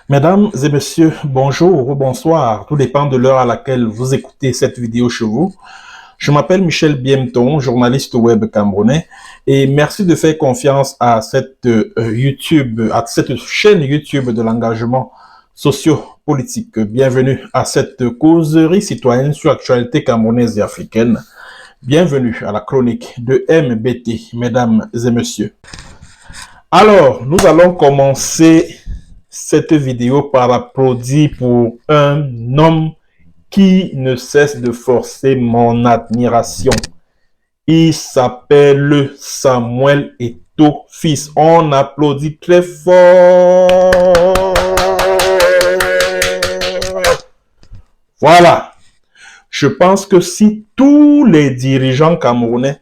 Mesdames et messieurs, bonjour ou bonsoir, tout dépend de l'heure à laquelle vous écoutez cette vidéo chez vous. Je m'appelle Michel Biemton, journaliste web camerounais, et merci de faire confiance à cette chaîne YouTube de l'engagement socio-politique. Bienvenue à cette causerie citoyenne sur l'actualité camerounaise et africaine. Bienvenue à la chronique de MBT, mesdames et messieurs. Alors, nous allons commencer cette vidéo par applaudir pour un homme qui ne cesse de forcer mon admiration. Il s'appelle Samuel Eto'o fils. On applaudit très fort. Voilà. Je pense que si tous les dirigeants camerounais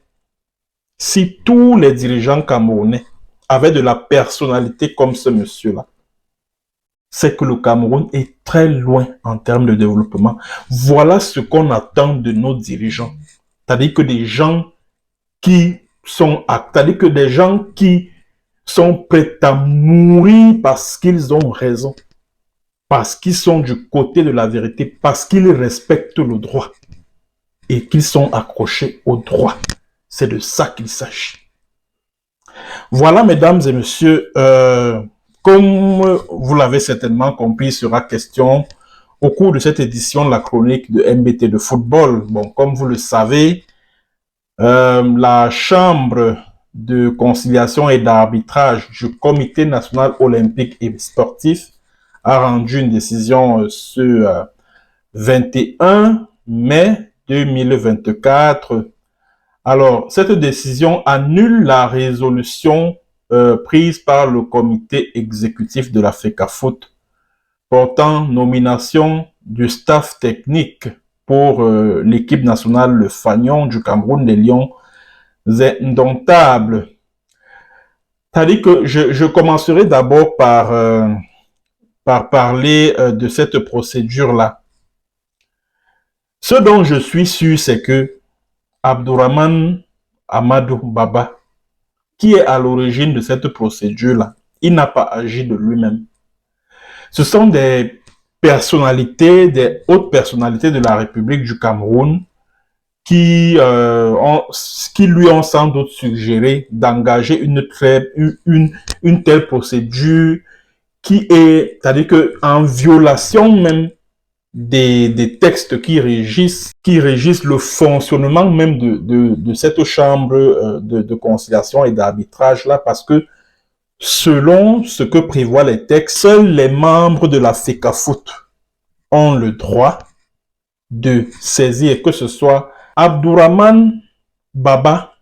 avaient de la personnalité comme ce monsieur-là, c'est que le Cameroun est très loin en termes de développement. Voilà ce qu'on attend de nos dirigeants. C'est-à-dire que des gens qui sont prêts à mourir parce qu'ils ont raison, parce qu'ils sont du côté de la vérité, parce qu'ils respectent le droit et qu'ils sont accrochés au droit. C'est de ça qu'il s'agit. Voilà, mesdames et messieurs, comme vous l'avez certainement compris, il sera question au cours de cette édition de la chronique de MBT de football. Bon, comme vous le savez, la Chambre de conciliation et d'arbitrage du Comité national olympique et sportif a rendu une décision ce 21 mai 2024. Alors, cette décision annule la résolution prise par le comité exécutif de la FECAFOOT portant nomination du staff technique pour l'équipe nationale Le Fanion du Cameroun des Lions indomptables. C'est-à-dire que je commencerai d'abord par parler de cette procédure-là. Ce dont je suis sûr, c'est que Abdourahmane Amadou Baba, qui est à l'origine de cette procédure-là, il n'a pas agi de lui-même. Ce sont des personnalités, des hautes personnalités de la République du Cameroun qui lui ont sans doute suggéré d'engager une telle procédure qui est, c'est-à-dire que en violation même des textes qui régissent le fonctionnement même de cette chambre de conciliation et d'arbitrage là, parce que selon ce que prévoient les textes, seuls les membres de la FECAFOOT ont le droit de saisir, que ce soit Abdourahmane Baba,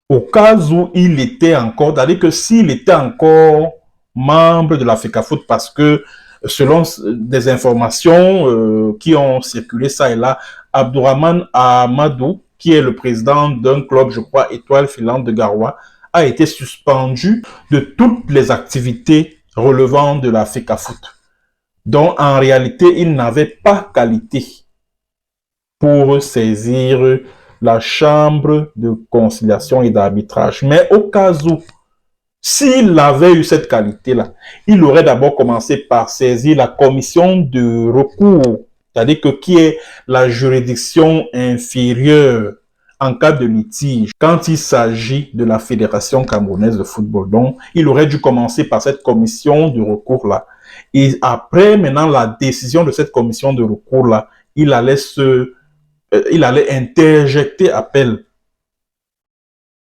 au cas où il était encore, c'est-à-dire que s'il était encore membre de la FECAFOOT, parce que selon des informations qui ont circulé ça et là, Abdourahmane Amadou, qui est le président d'un club, je crois, Étoile Filante de Garoua, a été suspendu de toutes les activités relevant de la FECAFOOT. Donc, en réalité, il n'avait pas qualité pour saisir la chambre de conciliation et d'arbitrage. Mais au cas où, s'il avait eu cette qualité-là, il aurait d'abord commencé par saisir la commission de recours, c'est-à-dire que qui est la juridiction inférieure en cas de litige, quand il s'agit de la Fédération camerounaise de football. Donc, il aurait dû commencer par cette commission de recours-là. Et après, maintenant, la décision de cette commission de recours-là, il allait interjecter appel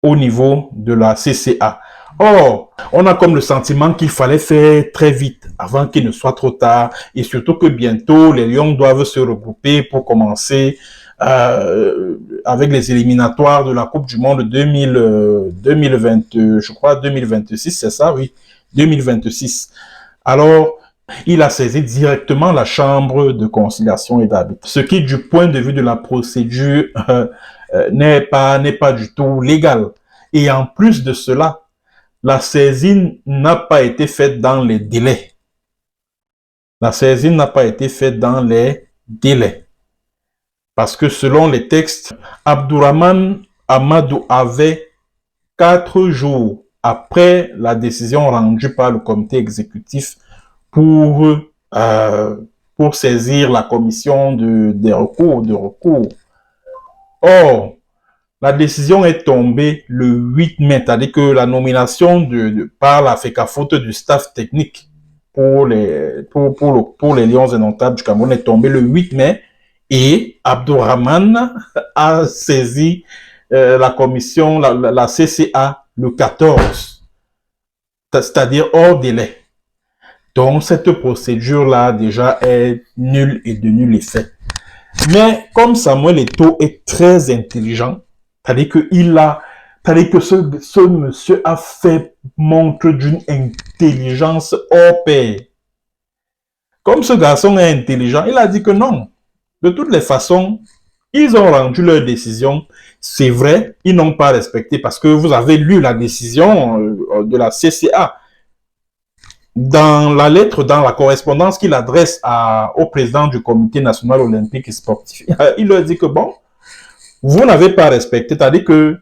au niveau de la CCA. Or, on a comme le sentiment qu'il fallait faire très vite avant qu'il ne soit trop tard, et surtout que bientôt les Lions doivent se regrouper pour commencer avec les éliminatoires de la Coupe du Monde 2020, je crois 2026, c'est ça, oui, 2026. Alors, il a saisi directement la chambre de conciliation et d'arbitrage, ce qui, du point de vue de la procédure, n'est pas du tout légal. Et en plus de cela, la saisine n'a pas été faite dans les délais. La saisine n'a pas été faite dans les délais. Parce que selon les textes, Abdourahmane Amadou avait 4 jours après la décision rendue par le comité exécutif pour, pour saisir la commission des recours, de recours. Or, la décision est tombée le 8 mai, c'est-à-dire que la nomination par la FECAFOOT du staff technique pour les Lions indomptables du Cameroun est tombée le 8 mai et Abdourahmane a saisi la commission, la CCA, le 14, c'est-à-dire hors délai. Donc, cette procédure-là, déjà, est nulle et de nul effet. Mais comme Samuel Eto'o est très intelligent, c'est-à-dire que ce monsieur a fait montre d'une intelligence hors pair. Comme ce garçon est intelligent, il a dit que non. De toutes les façons, ils ont rendu leur décision. C'est vrai, ils n'ont pas respecté parce que vous avez lu la décision de la CCA. Dans la lettre, dans la correspondance qu'il adresse au président du comité national olympique et sportif, il leur dit que bon, vous n'avez pas respecté, c'est-à-dire que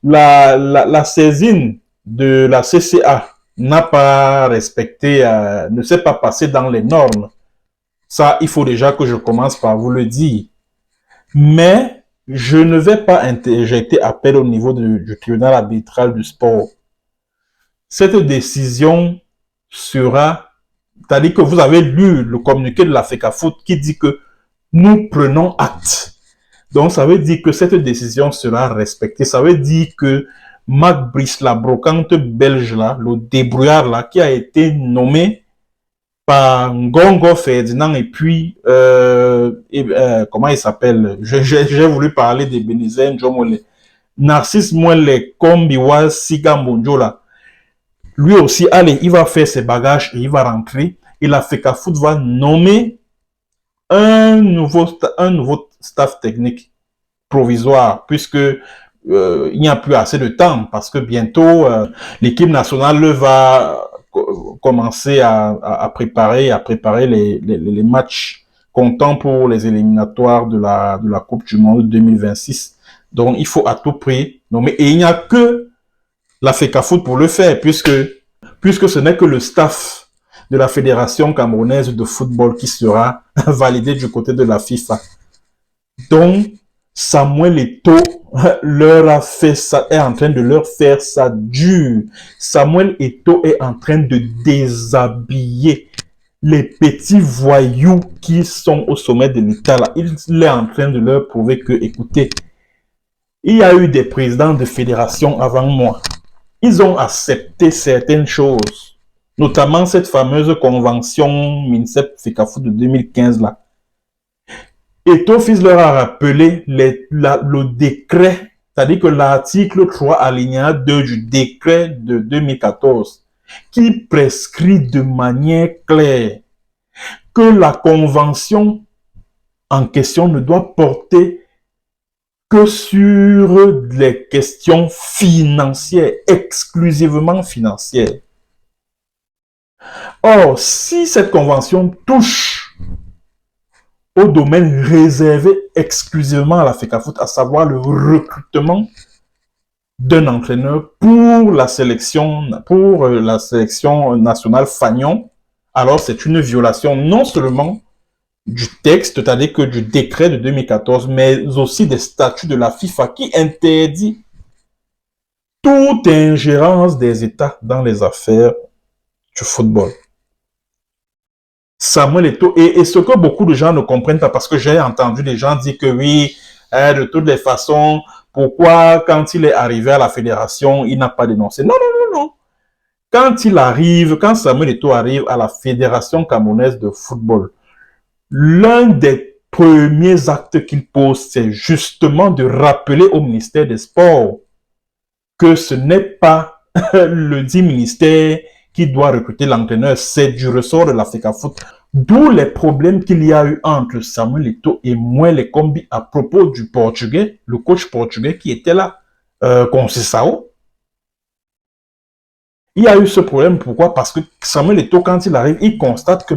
la saisine de la CCA n'a pas respecté, ne s'est pas passée dans les normes. Ça, il faut déjà que je commence par vous le dire. Mais je ne vais pas interjeter appel au niveau du tribunal arbitral du sport. Cette décision sera, c'est-à-dire que vous avez lu le communiqué de la FECAFOOT qui dit que nous prenons acte. Donc, ça veut dire que cette décision sera respectée. Ça veut dire que Mac Brice, la brocante belge là, le débrouillard là, qui a été nommé par Ngongo Ferdinand et puis, comment il s'appelle? J'ai voulu parler des Bénizènes, Narcisse Mouele Kombiwa Siga Mbonjola. Lui aussi, allez, il va faire ses bagages et il va rentrer. Et la FECAFOOT va nommer un nouveau staff technique provisoire, puisque il n'y a plus assez de temps, parce que bientôt, l'équipe nationale va commencer à préparer les matchs comptants pour les éliminatoires de la Coupe du Monde 2026. Donc, il faut à tout prix nommer. Et il n'y a que la FECAFOOT pour le faire, puisque ce n'est que le staff de la Fédération camerounaise de football qui sera validé du côté de la FIFA. Donc, Samuel Eto'o leur a fait ça, est en train de leur faire ça dur. Samuel Eto'o est en train de déshabiller les petits voyous qui sont au sommet de l'État. Il est en train de leur prouver que, écoutez, il y a eu des présidents de fédération avant moi. Ils ont accepté certaines choses, notamment cette fameuse convention MINSEP-FECAFOOT de 2015 là. Eto'o Fils leur a rappelé le décret, c'est-à-dire que l'article 3 alinéa 2 du décret de 2014 qui prescrit de manière claire que la convention en question ne doit porter que sur les questions financières, exclusivement financières. Or, si cette convention touche au domaine réservé exclusivement à la FECAFOOT, à savoir le recrutement d'un entraîneur pour la sélection nationale Fagnon, alors c'est une violation non seulement du texte, c'est-à-dire que du décret de 2014, mais aussi des statuts de la FIFA qui interdit toute ingérence des États dans les affaires du football. Samuel Eto'o, et ce que beaucoup de gens ne comprennent pas, parce que j'ai entendu des gens dire que oui, de toutes les façons, pourquoi quand il est arrivé à la fédération, il n'a pas dénoncé. Non, non, non, non. Quand Samuel Eto'o arrive à la Fédération camerounaise de football, l'un des premiers actes qu'il pose, c'est justement de rappeler au ministère des Sports que ce n'est pas le dit ministère qui doit recruter l'entraîneur, c'est du ressort de la FECAFOOT. D'où les problèmes qu'il y a eu entre Samuel Eto'o et Mouele Kombi à propos du Portugais, le coach portugais qui était là, Conceição. Il y a eu ce problème, pourquoi? Parce que Samuel Eto'o, quand il arrive, il constate que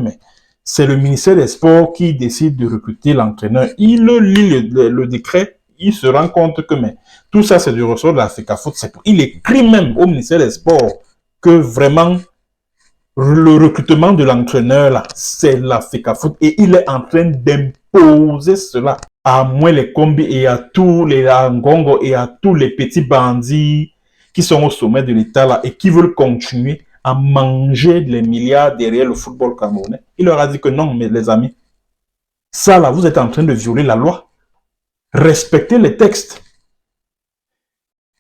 c'est le ministère des Sports qui décide de recruter l'entraîneur. Il lit le décret, il se rend compte que mais, tout ça, c'est du ressort de la FECAFOOT. Il écrit même au ministère des Sports que vraiment, le recrutement de l'entraîneur, là, c'est la FECAFOOT. Et il est en train d'imposer cela à moi les combis et à tous les Ngongo et à tous les petits bandits qui sont au sommet de l'État là et qui veulent continuer à manger les milliards derrière le football camerounais. Il leur a dit que non, mais les amis, ça là, vous êtes en train de violer la loi. Respectez les textes.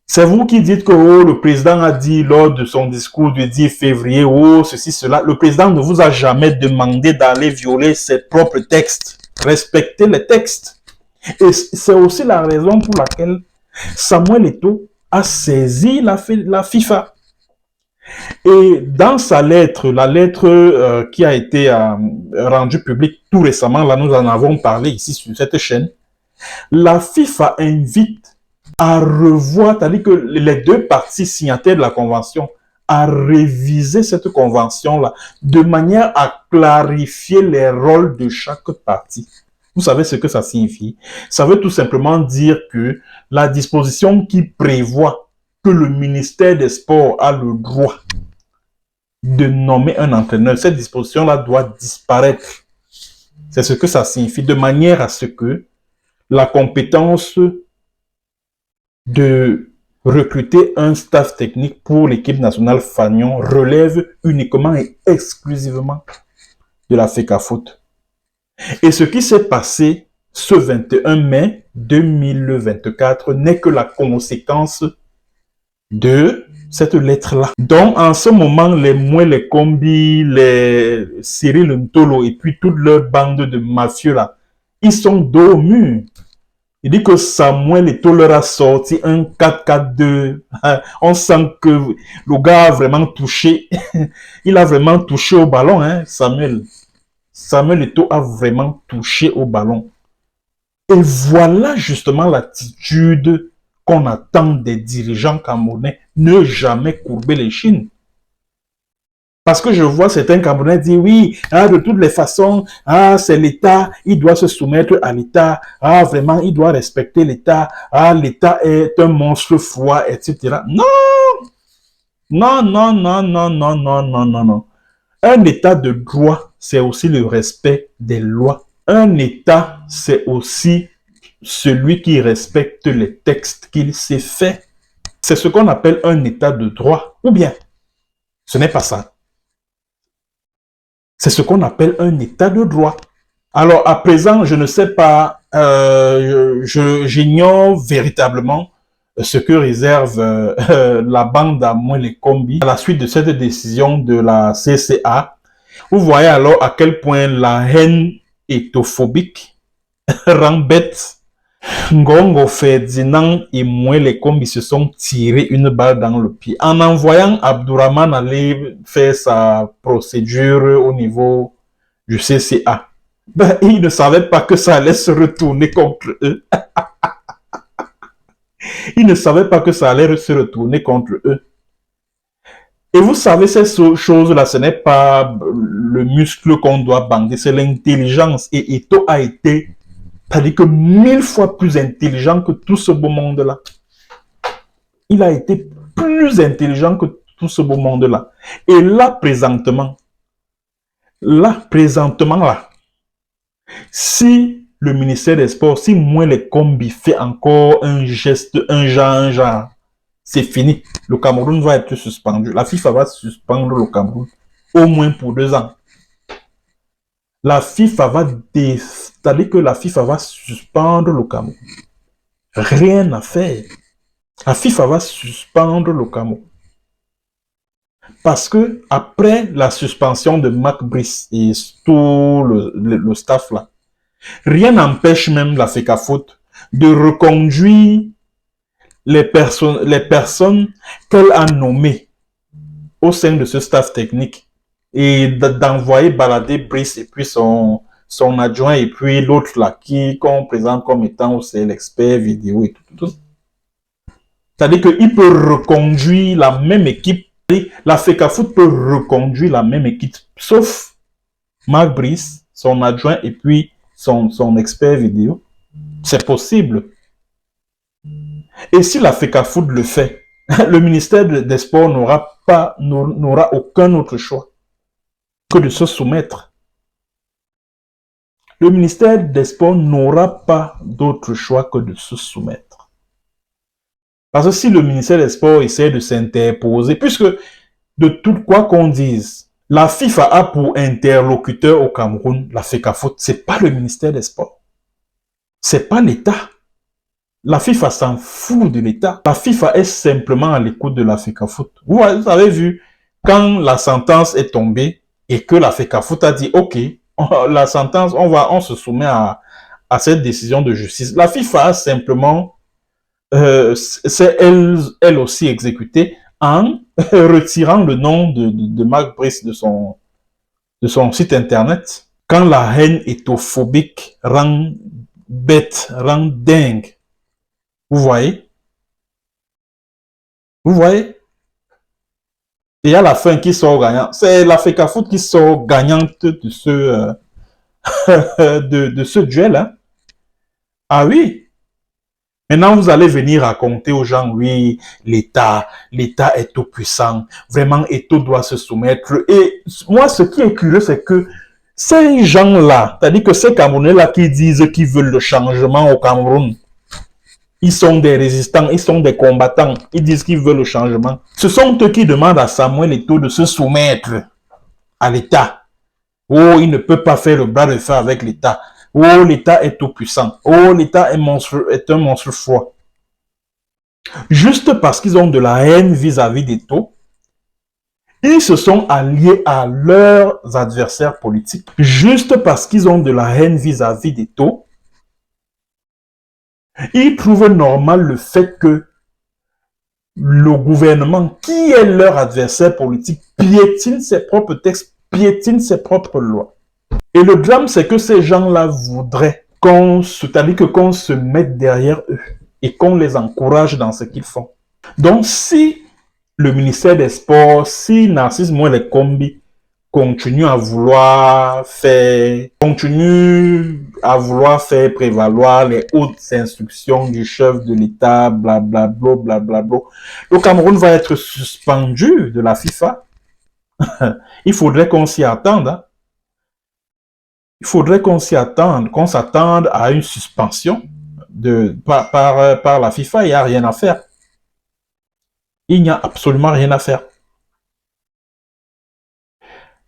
C'est vous qui dites que oh, le président a dit lors de son discours du 10 février, oh, ceci, cela. Le président ne vous a jamais demandé d'aller violer ses propres textes. Respectez les textes. Et c'est aussi la raison pour laquelle Samuel Eto'o a saisi la FIFA. Et dans sa lettre, la lettre qui a été rendue publique tout récemment, là nous en avons parlé ici sur cette chaîne, la FIFA invite à revoir, c'est-à-dire que les deux parties signataires de la convention, à réviser cette convention-là de manière à clarifier les rôles de chaque partie. Vous savez ce que ça signifie? Ça veut tout simplement dire que la disposition qui prévoit que le ministère des Sports a le droit de nommer un entraîneur, cette disposition-là doit disparaître. C'est ce que ça signifie, de manière à ce que la compétence de recruter un staff technique pour l'équipe nationale Fanion relève uniquement et exclusivement de la FECAFOOT. Et ce qui s'est passé ce 21 mai 2024 n'est que la conséquence de cette lettre-là. Donc, en ce moment, les combis, les Cyril Ntolo et puis toute leur bande de mafieux là, ils sont dos au mur. Il dit que Samuel Eto'o leur a sorti un 4-4-2. On sent que le gars a vraiment touché. Il a vraiment touché au ballon, hein, Samuel. Samuel Eto'o a vraiment touché au ballon. Et voilà justement l'attitude qu'on attend des dirigeants camerounais. Ne jamais courber les chines. Parce que je vois certains Camerounais dire oui, de toutes les façons, c'est l'État, il doit se soumettre à l'État, vraiment, il doit respecter l'État, l'État est un monstre froid, etc. Non! Non, non, non, non, non, non, non, non, non. Un État de droit, c'est aussi le respect des lois. Un État, c'est aussi celui qui respecte les textes qu'il s'est fait. C'est ce qu'on appelle un État de droit. Ou bien, ce n'est pas ça. C'est ce qu'on appelle un état de droit. Alors, à présent, je ne sais pas, j'ignore véritablement ce que réserve la bande à moi les combis à la suite de cette décision de la CCA. Vous voyez alors à quel point la haine étophobique rend bête. Ngongo Ferdinand et moi les combis se sont tirés une balle dans le pied en envoyant Abdourahmane aller faire sa procédure au niveau du CCA. Ben, ils ne savaient pas que ça allait se retourner contre eux. Ils ne savaient pas que ça allait se retourner contre eux. Et vous savez, ces choses-là, ce n'est pas le muscle qu'on doit bander, c'est l'intelligence. Et Eto'o a été c'est-à-dire que 1000 fois plus intelligent que tout ce beau monde-là. Il a été plus intelligent que tout ce beau monde-là. Et là, présentement, si le ministère des Sports, si moi les combis fait encore un geste, un genre, c'est fini. Le Cameroun va être suspendu. La FIFA va suspendre le Cameroun au moins pour 2 ans. La FIFA va c'est-à-dire que la FIFA va suspendre le Cameroun. Rien à faire. La FIFA va suspendre le Cameroun. Parce que après la suspension de Marc Brice et tout le staff là, rien n'empêche même la FECAFOOT de reconduire les personnes qu'elle a nommées au sein de ce staff technique et d'envoyer balader Brice et puis son adjoint et puis l'autre là qu'on présente comme étant aussi l'expert vidéo et tout. C'est-à-dire qu'il peut reconduire la même équipe. La FECAFOOT peut reconduire la même équipe, sauf Marc Brice, son adjoint et puis son expert vidéo. C'est possible. Et si la FECAFOOT le fait, le ministère des Sports n'aura aucun autre choix que de se soumettre. Le ministère des Sports n'aura pas d'autre choix que de se soumettre. Parce que si le ministère des Sports essaie de s'interposer, puisque de tout quoi qu'on dise, la FIFA a pour interlocuteur au Cameroun la FECAFOOT, c'est pas le ministère des Sports. C'est pas l'État. La FIFA s'en fout de l'État. La FIFA est simplement à l'écoute de la FECAFOOT. Vous avez vu, quand la sentence est tombée et que la FECAFOOT a dit, OK, la sentence, on se soumet à cette décision de justice. La FIFA a simplement, c'est elle aussi exécutée en retirant le nom de Marc Brice de son site internet. Quand la haine éthophobique rend bête, rend dingue, vous voyez? Vous voyez? Et à la fin, qui sort gagnant? C'est la FECAFOOT qui sort gagnante de ce, de ce duel. Hein? Ah oui? Maintenant, vous allez venir raconter aux gens, oui, l'État est tout puissant. Vraiment, l'État doit se soumettre. Et moi, ce qui est curieux, c'est que ces gens-là, c'est-à-dire que ces Camerounais-là qui disent qu'ils veulent le changement au Cameroun, ils sont des résistants, ils sont des combattants, ils disent qu'ils veulent le changement. Ce sont eux qui demandent à Samuel Eto'o de se soumettre à l'État. Oh, il ne peut pas faire le bras de fer avec l'État. Oh, l'État est tout puissant. Oh, l'État est un monstre froid. Juste parce qu'ils ont de la haine vis-à-vis d'Eto'o, ils se sont alliés à leurs adversaires politiques. Juste parce qu'ils ont de la haine vis-à-vis d'Eto'o, ils trouvent normal le fait que le gouvernement, qui est leur adversaire politique, piétine ses propres textes, piétine ses propres lois. Et le drame, c'est que ces gens-là voudraient c'est-à-dire qu'on se mette derrière eux et qu'on les encourage dans ce qu'ils font. Donc, si le ministère des Sports, si Narcisse Moelle Kombi continue à vouloir faire prévaloir les hautes instructions du chef de l'État, blablabla, blablabla, le Cameroun va être suspendu de la FIFA. Il faudrait qu'on s'y attende. Hein. Il faudrait qu'on s'attende à une suspension par la FIFA. Il n'y a rien à faire. Il n'y a absolument rien à faire.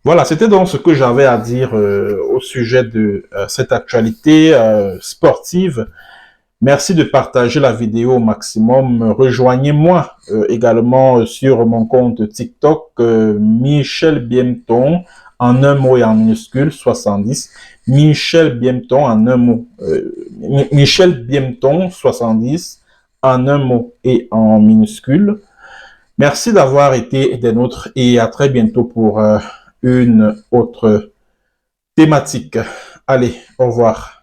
Voilà, c'était donc ce que j'avais à dire au sujet de cette actualité sportive. Merci de partager la vidéo au maximum. Rejoignez-moi également sur mon compte TikTok, Michel Biemton, en un mot et en minuscule, 70. Michel Biemton en un mot. Michel Biemton, 70, en un mot et en minuscule. Merci d'avoir été des nôtres et à très bientôt pour une autre thématique. Allez, au revoir.